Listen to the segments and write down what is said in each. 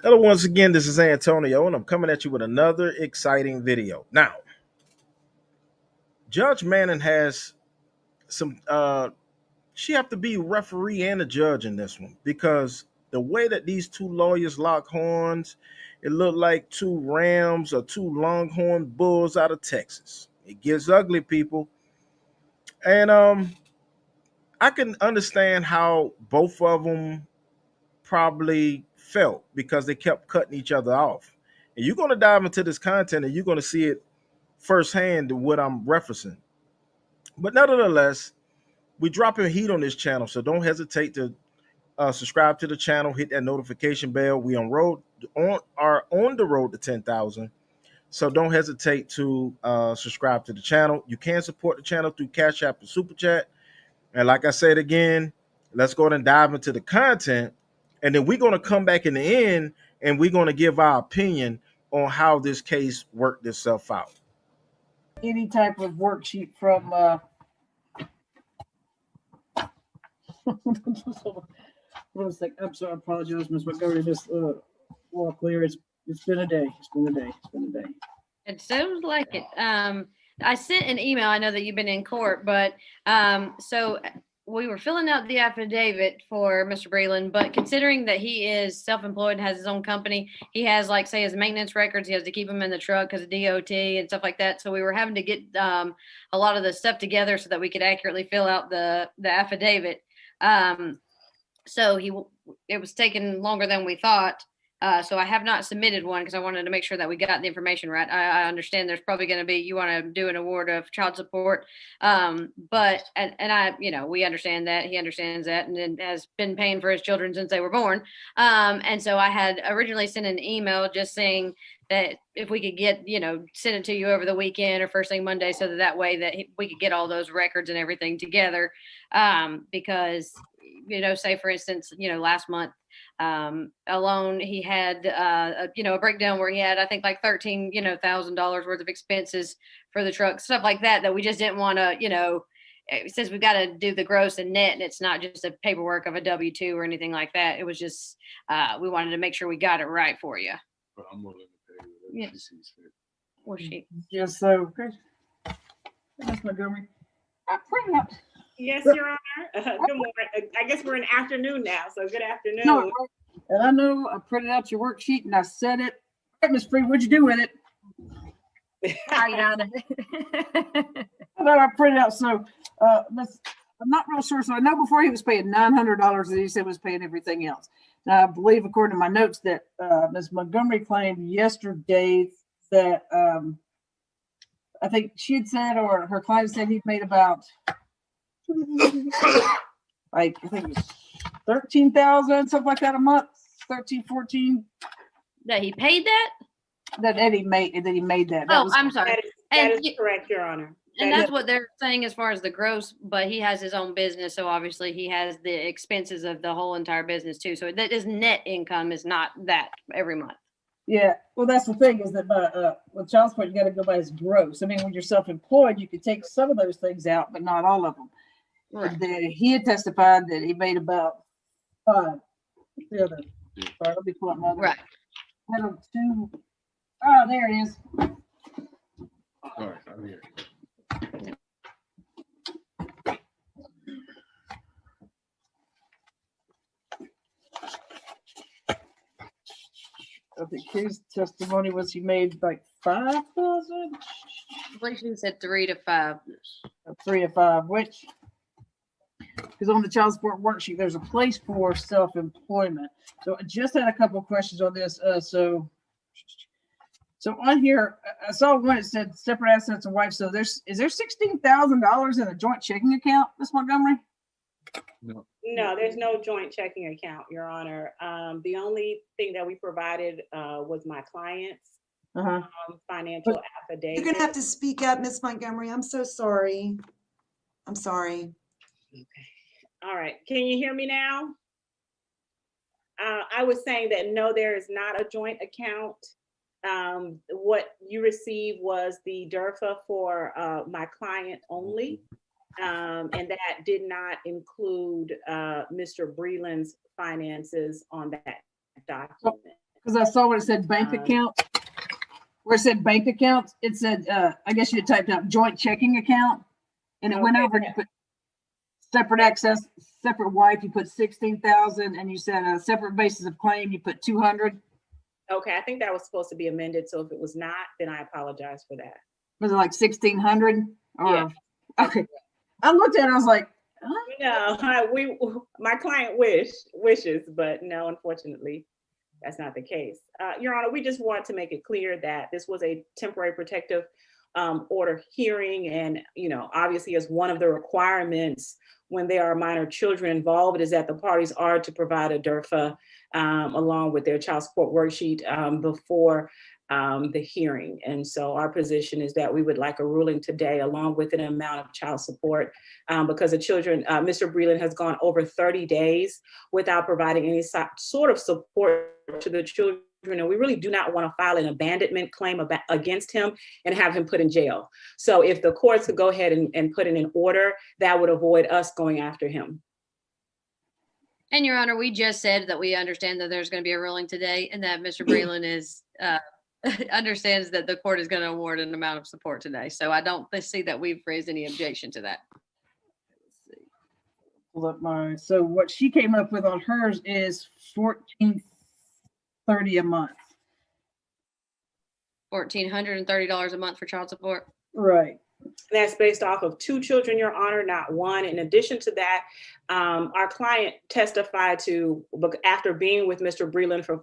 Hello, once again, this is Antonio, and I'm coming at you with another exciting video. Now, Judge Manning has some, she have to be referee and a judge in this one because the way that these two lawyers lock horns, it looked like two rams or two longhorn bulls out of Texas. It gets ugly, people. And I can understand how both of them probably felt because they kept cutting each other off. And you're going to dive into this content and you're going to see it firsthand to what I'm referencing. But nevertheless, we're dropping heat on this channel, so don't hesitate to subscribe to the channel, hit that notification bell. We are on the road to 10,000, so don't hesitate to subscribe to the channel. You can support the channel through Cash App and Super Chat. And like I said again, let's go ahead and dive into the content, and then we're going to come back in the end and we're going to give our opinion on how this case worked itself out. Any type of worksheet from one second. I'm sorry, I apologize, Ms. Montgomery. Just walk clear. It's been a day. It's been a day. It's been a day. It sounds like it. I sent an email. I know that you've been in court, but so we were filling out the affidavit for Mr. Breland, but considering that he is self-employed and has his own company, he has, like, say, his maintenance records. He has to keep them in the truck because of DOT and stuff like that. So we were having to get a lot of the stuff together so that we could accurately fill out the affidavit. So it was taking longer than we thought. So I have not submitted one because I wanted to make sure that we got the information right. I understand there's probably going to be, you want to do an award of child support. But I, we understand that, he understands that, and has been paying for his children since they were born. And so I had originally sent an email just saying that if we could get, send it to you over the weekend or first thing Monday, so that way that we could get all those records and everything together. Because, say for instance, last month, alone he had a breakdown where he had, I think, like $13,000 worth of expenses for the truck, stuff like that we just didn't want to, since we've got to do the gross and net, and it's not just a paperwork of a W-2 or anything like that. It was just we wanted to make sure we got it right for you. But I'm willing to pay whatever Yeah. she sees fit. Or she. Yes, so Ms. Montgomery, I printed out. Yes, Your Honor. Good morning. I guess we're in afternoon now, so good afternoon. No, and I know I printed out your worksheet and I said it. All right, Ms. Free, what'd you do with it? I got it. I know I printed out. So, I'm not real sure. So I know before he was paying $900 that he said was paying everything else. Now, I believe, according to my notes, that Ms. Montgomery claimed yesterday that I think she had said, or her client said, he'd made about like, I think it was 13,000, something like that a month, 13, 14. That he paid that? That he made that. Oh, I'm sorry. That is correct, Your Honor. And that's what they're saying as far as the gross, but he has his own business, so obviously he has the expenses of the whole entire business too. So that his net income is not that every month. Yeah, well, that's the thing, is that by with child support, you got to go by his gross. I mean, when you're self-employed, you could take some of those things out, but not all of them. Right. He had testified that he made about five. The other, sorry, let me pull up my other. Right. Two. Oh, there it is. All right, I'm here. I think his testimony was he made like 5,000. I believe she said 3 to 5. 3 to 5, which, because on the child support worksheet, there's a place for self-employment. So I just had a couple of questions on this. So on here, I saw one that said separate assets and wife. So is there $16,000 in a joint checking account, Ms. Montgomery? No, there's no joint checking account, Your Honor. The only thing that we provided was my client's financial affidavit. You're gonna have to speak up, Miss Montgomery. I'm so sorry. I'm sorry. Okay. All right. Can you hear me now? I was saying that no, there is not a joint account. What you received was the DERFA for my client only. And that did not include Mr. Breland's finances on that document. Because I saw where it said bank account. Where it said bank account, it said, I guess you had typed out joint checking account. And it went Okay. over and you put separate access, separate wife, you put 16,000, and you said a separate basis of claim, you put 200. Okay, I think that was supposed to be amended. So if it was not, then I apologize for that. Was it like 1,600? Or, Yeah. okay. I looked at it, I was like, huh? No, my client wishes, but no, unfortunately, that's not the case. Your Honor, we just want to make it clear that this was a temporary protective order hearing, and obviously, as one of the requirements when there are minor children involved is that the parties are to provide a DERFA along with their child support worksheet before the hearing. And so our position is that we would like a ruling today along with an amount of child support because the children, Mr. Breland has gone over 30 days without providing any sort of support to the children. And we really do not want to file an abandonment claim against him and have him put in jail. So if the courts could go ahead and put in an order, that would avoid us going after him. And Your Honor, we just said that we understand that there's going to be a ruling today and that Mr. Breland is understands that the court is going to award an amount of support today. So I don't see that we've raised any objection to that. Look, so what she came up with on hers is $1,430 a month. $1,430 a month for child support. Right. That's based off of 2 children, Your Honor, not 1. In addition to that, our client testified to, after being with Mr. Breland for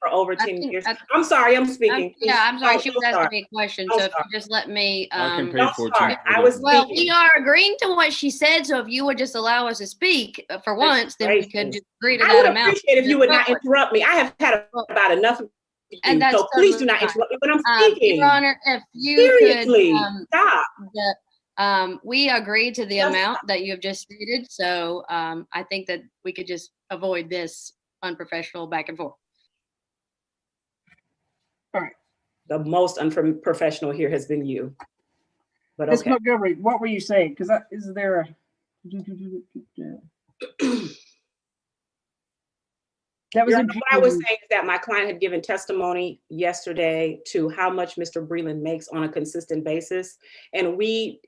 over 10 years. I'm sorry, I'm speaking. I'm sorry. She was asking me a question. So if you just let me. I can pay No, for sorry, it. I was Well, speaking. we are agreeing to what she said. So if you would just allow us to speak for once, then we could just agree to I that would amount. appreciate if you would not interrupt me. I have had about enough of you, And that's so please do totally not fine. interrupt me when I'm speaking. Your Honor, if you Seriously, could, stop. we agree to the Yes. amount that you have just stated. So I think that we could just avoid this unprofessional back and forth. The most unprofessional here has been you. But Ms. okay. Montgomery, what were you saying? Because is there a that was Your Honor, what I was imputed. saying is that my client had given testimony yesterday to how much Mr. Breland makes on a consistent basis. And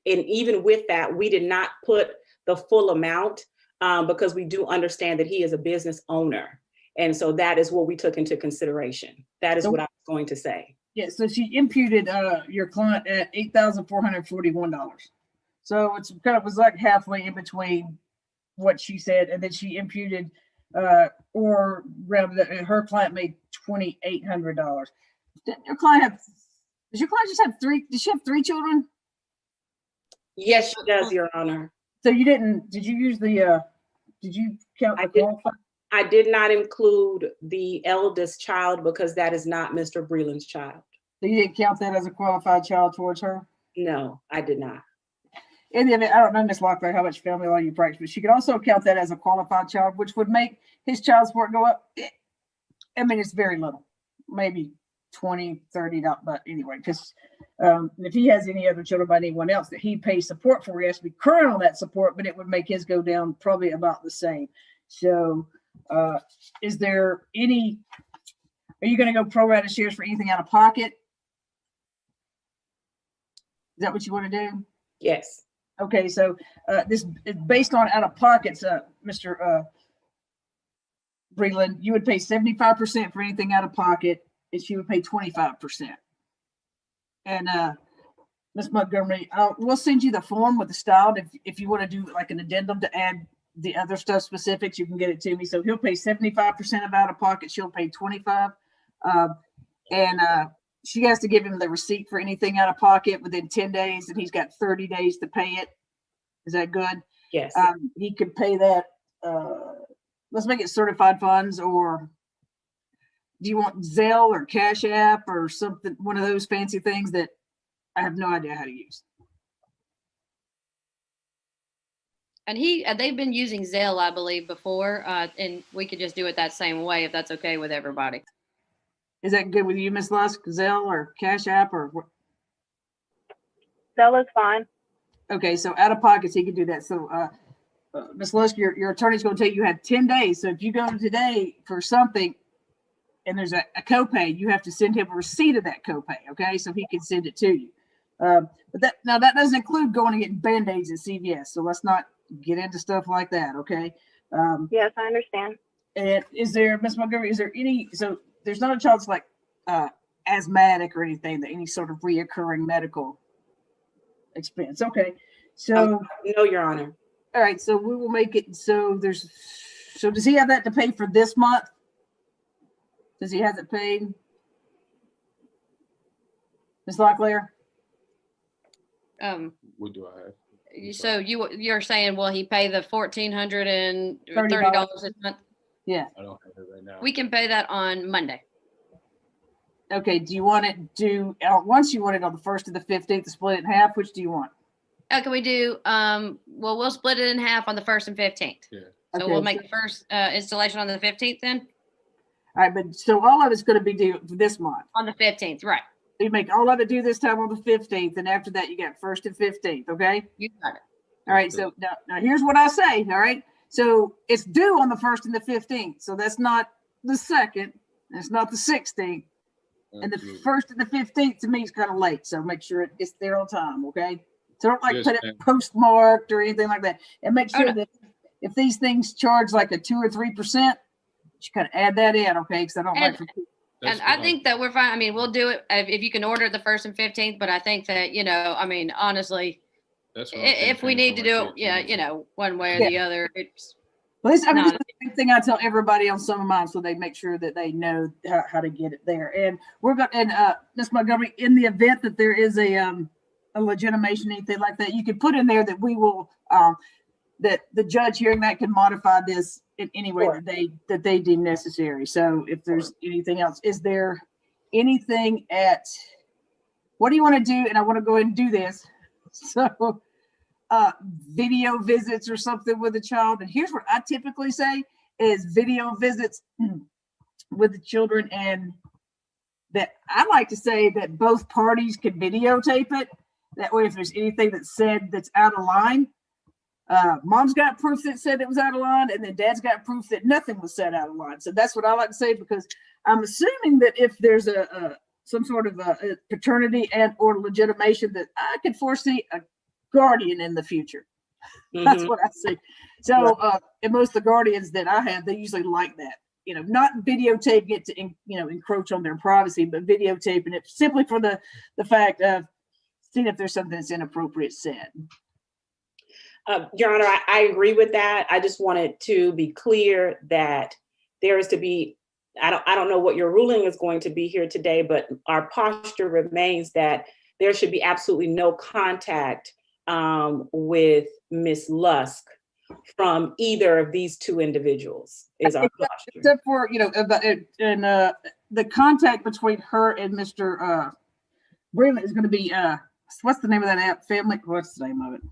even with that, we did not put the full amount because we do understand that he is a business owner. And so that is what we took into consideration. That is what I was going to say. Yeah, so she imputed your client at $8,441. So it's kind of was like halfway in between what she said, and then she imputed or rounded her client made $2,800. Does your client just have 3? Does she have 3 children? Yes, she does, Your Honor. So did you use the did you count the qualified? I did not include the eldest child because that is not Mr. Breland's child. So you didn't count that as a qualified child towards her? No, I did not. In the event, I don't know, Ms. Locklear, how much family law you practice, but she could also count that as a qualified child, which would make his child support go up. I mean, it's very little, maybe 20, 30, but anyway, because if he has any other children by anyone else that he pays support for, he has to be current on that support, but it would make his go down probably about the same. So is there any, are you going to go pro rata shares for anything out of pocket? Is that what you want to do? Yes. Okay, so this is based on out of pockets, Mr. Breland. You would pay 75% for anything out of pocket, and she would pay 25%. And Ms. Montgomery, we'll send you the form with the style. If you want to do like an addendum to add the other stuff specifics, you can get it to me. So he'll pay 75% of out of pocket. She'll pay 25%. And she has to give him the receipt for anything out of pocket within 10 days, and he's got 30 days to pay it. Is that good? Yes. He could pay that. Let's make it certified funds, or do you want Zelle or Cash App or something, one of those fancy things that I have no idea how to use? And they've been using Zelle, I believe, before, and we could just do it that same way if that's okay with everybody. Is that good with you, Ms. Lusk? Zelle or Cash App or what? Zelle is fine. Okay, so out of pockets, he can do that. So, Ms. Lusk, your attorney's going to tell you have 10 days. So if you go today for something, and there's a copay, you have to send him a receipt of that copay, okay? So he can send it to you. But that doesn't include going and getting Band-Aids at CVS. So let's not get into stuff like that, okay? Yes, I understand. And is there, Ms. Montgomery, is there any, so there's not a child that's like asthmatic or anything, that any sort of reoccurring medical expense? Okay, so. No, Your Honor. All right, so we will make it, so does he have that to pay for this month? Does he have it paid? Ms. Locklear? What do I have? So you're saying, will he pay the $1,430 this month? Yeah. I don't have it right now. We can pay that on Monday. Okay, do you want it once you want it on the 1st to the 15th to split it in half? Which do you want? Can we do, well, we'll split it in half on the 1st and 15th. Yeah. So Okay, we'll make the first installation on the 15th then? All right, but so all of it's going to be due this month. On the 15th, right. You make all of it due this time on the 15th, and after that you got 1st and 15th, okay? You got it. All right, so now here's what I say, all right? So it's due on the 1st and the 15th. So that's not the 2nd, it's not the 16th. And the 1st and the 15th to me is kind of late. So make sure it gets there on time, okay? So don't like Yes, put it ma'am. postmarked or anything like that. And make Oh, sure no. that if these things charge like a 2 or 3%, you kind of add that in, okay? Because I don't like for And I think that we're fine. I mean, we'll do it if you can order it the 1st and 15th, but I think that, I mean, honestly, if we need to do it, yeah, one way or the other, it's well, this, I mean, No. this is the same thing I tell everybody on some of mine, so they make sure that they know how to get it there. And we're going and Ms. Montgomery, in the event that there is a legitimation, anything like that, you could put in there that we will that the judge hearing that can modify this in any way Sure. that they deem necessary. So if there's anything else, is there anything what do you want to do? And I want to go ahead and do this. So video visits or something with a child. And here's what I typically say is video visits with the children, and that I like to say that both parties can videotape it. That way, if there's anything that's said that's out of line, mom's got proof that said it was out of line, and then dad's got proof that nothing was said out of line. So that's what I like to say, because I'm assuming that if there's some sort of a paternity and or legitimation, that I could foresee a guardian in the future. That's what I see. So and most of the guardians that I have, they usually like that. Not videotaping it to encroach on their privacy, but videotaping it simply for the fact of seeing if there's something that's inappropriate said. Your Honor, I agree with that. I just wanted to be clear that there is to be, I don't know what your ruling is going to be here today, but our posture remains that there should be absolutely no contact with Ms. Lusk from either of these two individuals is our posture. Except for, the contact between her and Mr. Breland is going to be, what's the name of that app? What's the name of it?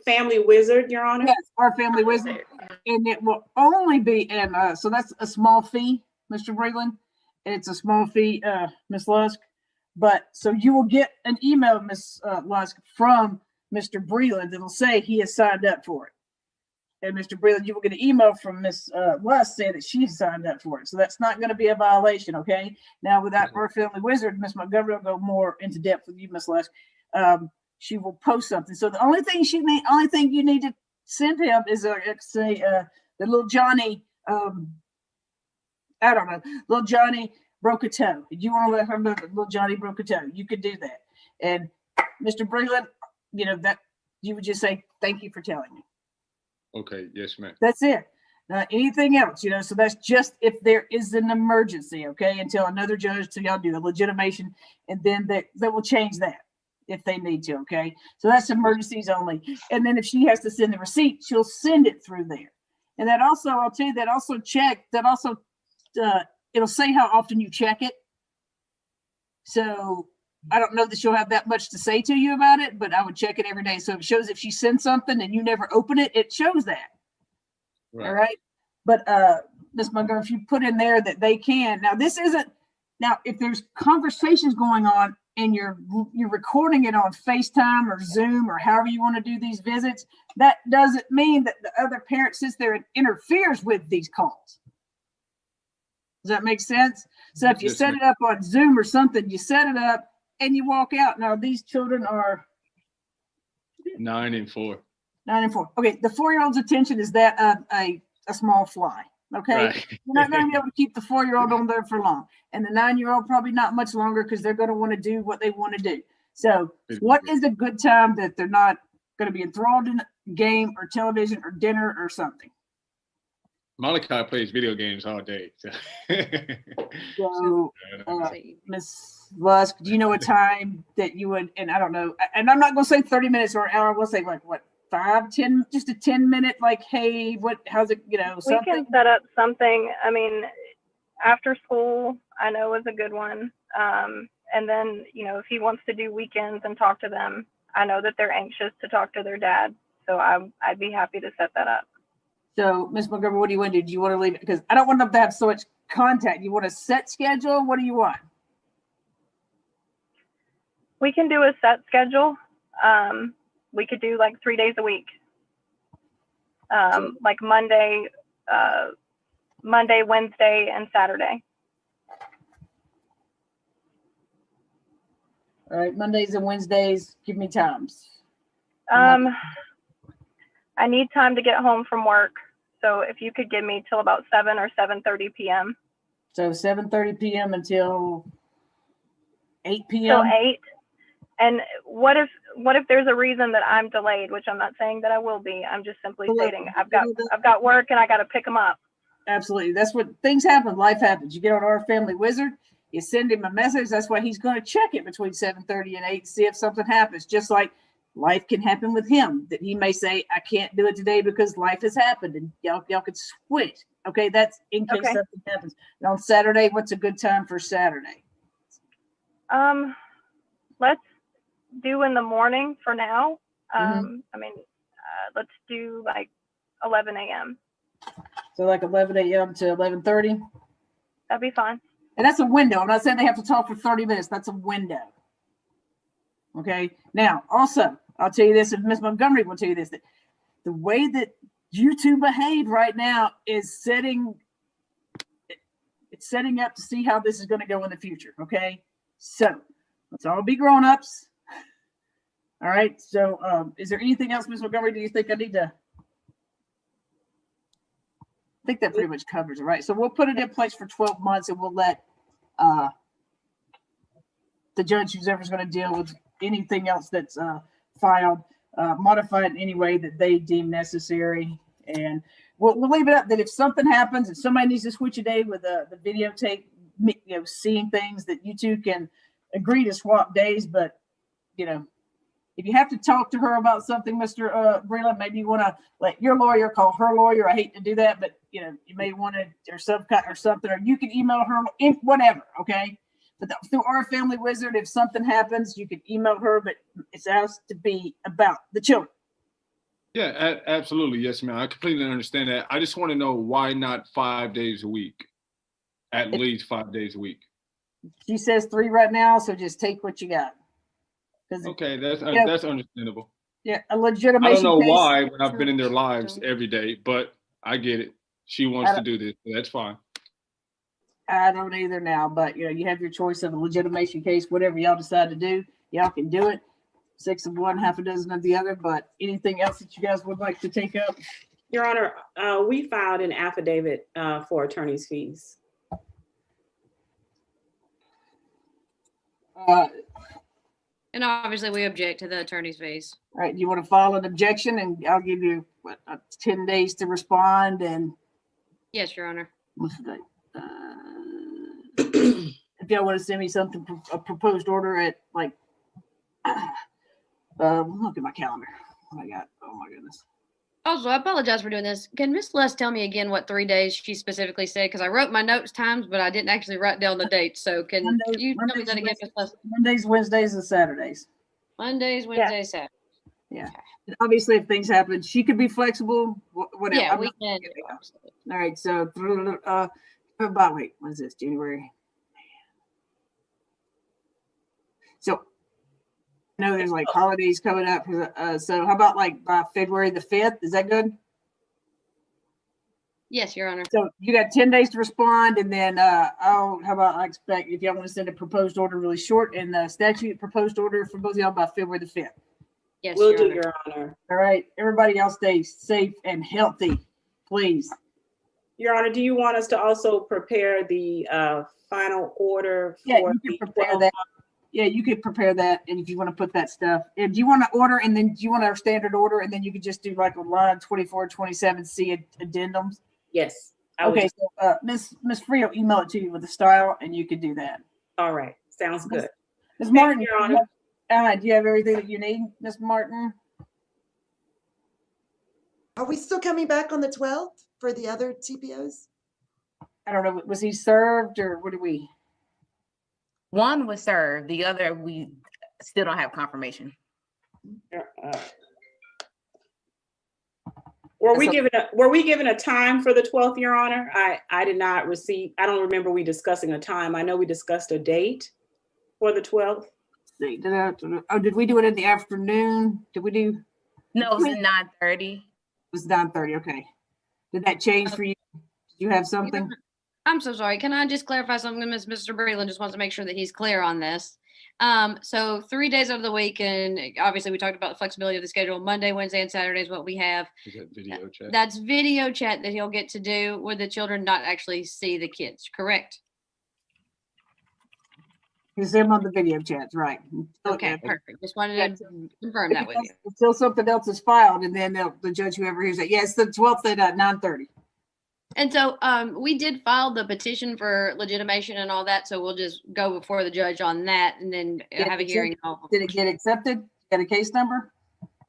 Family Wizard, Your Honor? Yes, our Family Wizard. And it will only be, and so that's a small fee, Mr. Breland. It's a small fee, Ms. Lusk. But so you will get an email, Ms. Lusk, from Mr. Breland that'll say he has signed up for it. And Mr. Breland, you will get an email from Ms. Lusk saying that she's signed up for it. So that's not going to be a violation, okay? Now, without our Family Wizard, Ms. Montgomery will go more into depth with you, Ms. Lusk. She will post something. So the only thing you need to send him is say the little Johnny. I don't know. Little Johnny broke a toe. You want to let her know that little Johnny broke a toe? You could do that. And Mr. Breland, that you would just say thank you for telling me. Okay. Yes, ma'am. That's it. Anything else? So that's just if there is an emergency. Okay, until another judge, till y'all do a legitimation, and then they will change that if they need to, okay? So that's emergencies only. And then if she has to send the receipt, she'll send it through there. And that also, I'll tell you, it'll say how often you check it. So I don't know that she'll have that much to say to you about it, but I would check it every day. So it shows if she sends something and you never open it, it shows that. Right. All right. But Ms. Montgomery, if you put in there that they can, now if there's conversations going on, and you're recording it on FaceTime or Zoom or however you want to do these visits, that doesn't mean that the other parent sits there and interferes with these calls. Does that make sense? So if you Yes, set ma'am. it up on Zoom or something, you set it up and you walk out. Now these children are 9 and 4. 9 and 4. Okay, the 4-year-old's attention is that of a small fly. Okay, Right. you're not going to be able to keep the 4-year-old on there for long, and the 9-year-old probably not much longer because they're going to want to do what they want to do. So, what is a good time that they're not going to be enthralled in a game or television or dinner or something? Malachi plays video games all day. So. So, So Miss Lusk, do you know a time that you would? And I don't know, and I'm not going to say 30 minutes or an hour. We'll say like what? 5, 10, just a 10-minute, like, hey, what, how's it, We something? can set up something. I mean, after school, I know is a good one. And then, if he wants to do weekends and talk to them, I know that they're anxious to talk to their dad. So I'd be happy to set that up. So, Miss Montgomery, what do you want to do? Do you want to leave it? Because I don't want them to have so much contact. You want a set schedule? What do you want? We can do a set schedule. We could do like 3 days a week. Like Monday, Wednesday, and Saturday. All right, Mondays and Wednesdays, give me times. I need time to get home from work. So if you could give me till about 7 or 7:30 p.m. So 7:30 p.m. until 8 Till p.m. 8. And what if there's a reason that I'm delayed, which I'm not saying that I will be. I'm just simply stating I've got work and I got to pick them up. Absolutely. That's what things happen. Life happens. You get on Our Family Wizard, you send him a message. That's why he's going to check it between 7:30 and 8 to see if something happens. Just like life can happen with him, that he may say, I can't do it today because life has happened, and y'all could switch. Okay, that's in case something happens. And on Saturday, what's a good time for Saturday? Let's do in the morning for now. Mhm. Let's do like 11 a.m. So like 11 a.m. to 11:30. That'd be fine. And that's a window. I'm not saying they have to talk for 30 minutes. That's a window. Okay. Now, also, I'll tell you this, and Ms. Montgomery will tell you this, that the way that you two behave right now is setting up to see how this is going to go in the future. Okay. So let's all be grown-ups. All right. So is there anything else, Ms. Montgomery, do you think I need to? I think that pretty much covers it, right? So we'll put it in place for 12 months and we'll let the judge, who's ever going to deal with anything else that's filed, modify it in any way that they deem necessary. And we'll leave it up that if something happens, if somebody needs to switch a day with the videotape, seeing things, that you two can agree to swap days. But, if you have to talk to her about something, Mr. Breland, maybe you want to let your lawyer call her lawyer. I hate to do that, but you may want to, or something, or you can email her, whatever. Okay. But through Our Family Wizard, if something happens, you can email her, but it's has to be about the children. Yeah, absolutely. Yes, ma'am. I completely understand that. I just want to know why not 5 days a week? At least 5 days a week. She says 3 right now, so just take what you got. Okay, that's understandable. Yeah, a legitimation I don't know case. why when I've been in their lives every day, but I get it. She wants to do this, so that's fine. I don't either now, but you have your choice of a legitimation case, whatever y'all decide to do, y'all can do it. 6 of one, half a dozen of the other. But anything else that you guys would like to take up? Your Honor, we filed an affidavit for attorney's fees. And obviously we object to the attorney's fees. All right, you want to file an objection, and I'll give you 10 days to respond. And Yes, Your Honor. what's the date? If y'all want to send me something, a proposed order at like, look at my calendar. What I got? Oh my goodness. Also, I apologize for doing this. Can Miss Les tell me again what 3 days she specifically said? Because I wrote my notes times, but I didn't actually write down the dates. So can you tell me that again, Miss Les? Mondays, Wednesdays, and Saturdays. Mondays, Wednesdays, Saturdays. Yeah. And obviously, if things happen, she could be flexible. Whatever. Yeah, we can. All right. So through about wait, what is this? January. So I know there's like holidays coming up. So how about like by February the 5th? Is that good? Yes, Your Honor. So you got 10 days to respond, and then how about I expect if y'all want to send a proposed order really short and the statute proposed order for both of y'all by February the 5th. Yes, Will Your do, Honor. Your Honor. All right, everybody else stay safe and healthy, please. Your Honor, do you want us to also prepare the final order Yeah, for you the can prepare 12 that. Yeah, you could prepare that, and if you want to put that stuff, and do you want to order, and then do you want our standard order, and then you could just do like a line 24, 27C addendums? Yes. I would Okay, just- so Miss Frio, email it to you with the style, and you could do that. All right. Sounds good. Ms. Thank Martin, you, Your Honor. do you have everything that you need, Ms. Martin? Are we still coming back on the 12th for the other TPOs? I don't know, was he served, or what do we? One was served, the other, we still don't have confirmation. Were we given a time for the 12th, Your Honor? I did not receive, I don't remember we discussing a time. I know we discussed a date for the 12th. Did we do it in the afternoon? Did we do? No, it was at 9:30. It was 9:30, okay. Did that change for you? Did you have something? I'm so sorry. Can I just clarify something? Mr. Breland just wants to make sure that he's clear on this. So 3 days out of the week, and obviously we talked about the flexibility of the schedule. Monday, Wednesday, and Saturday is what we have. Is that video chat? That's video chat that he'll get to do where the children not actually see the kids, correct? You see him on the video chats, right? Okay, perfect. Just wanted to confirm that with you. Until something else is filed, and then the judge, whoever hears it, yes, the 12th at 9:30. And so we did file the petition for legitimation and all that, so we'll just go before the judge on that and then have a hearing. Did it get accepted? Got a case number?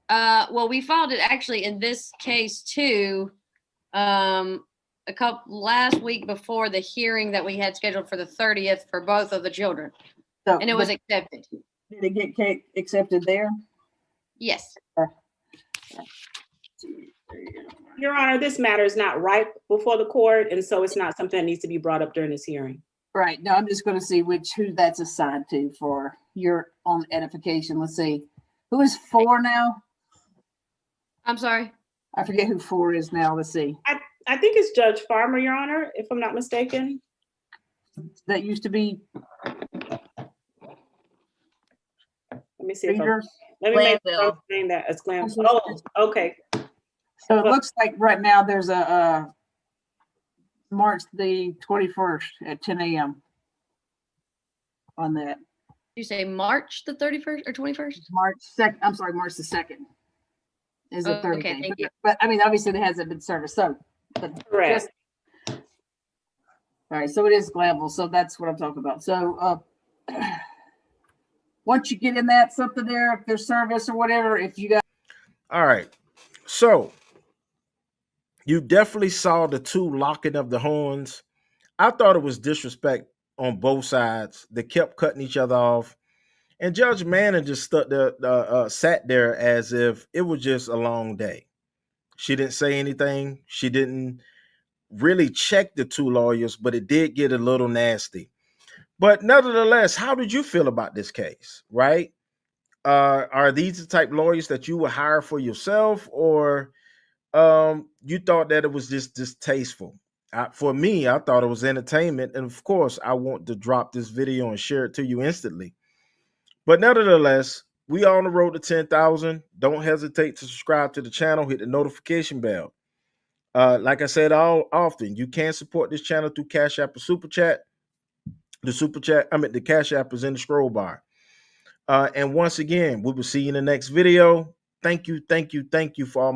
Well, we filed it actually in this case too, a couple last week before the hearing that we had scheduled for the 30th for both of the children, So, and it was but accepted. did it get accepted there? Yes. Your Honor, this matter is not ripe before the court, and so it's not something that needs to be brought up during this hearing. Right. No, I'm just going to see who that's assigned to for your own edification. Let's see. Who is 4 now? I'm sorry. I forget who 4 is now. Let's see. I think it's Judge Farmer, Your Honor, if I'm not mistaken. That used to be Let me see if Reader. let me make sure Glanville. I'm saying that as Glanville. Oh, okay. So it looks like right now there's a March the 21st at 10 a.m. on that. You say March the 31st or 21st? March 2nd. I'm sorry, March the 2nd is the Oh, third okay, day. thank you. But I mean, obviously it hasn't been serviced. So, but Correct. all right, so it is Glanville. So that's what I'm talking about. So once you get in that something there, if there's service or whatever, if you got. All right. So you definitely saw the two locking of the horns. I thought it was disrespect on both sides. They kept cutting each other off. And Judge Manning just stuck there, sat there as if it was just a long day. She didn't say anything. She didn't really check the two lawyers, but it did get a little nasty. But nevertheless, how did you feel about this case, right? Are these the type lawyers that you would hire for yourself, or you thought that it was just distasteful? For me, I thought it was entertainment. And of course, I want to drop this video and share it to you instantly. But nevertheless, we are on the road to 10,000. Don't hesitate to subscribe to the channel. Hit the notification bell. Like I said often, you can support this channel through Cash App or Super Chat. The Cash App is in the scroll bar. And once again, we will see you in the next video. Thank you for all my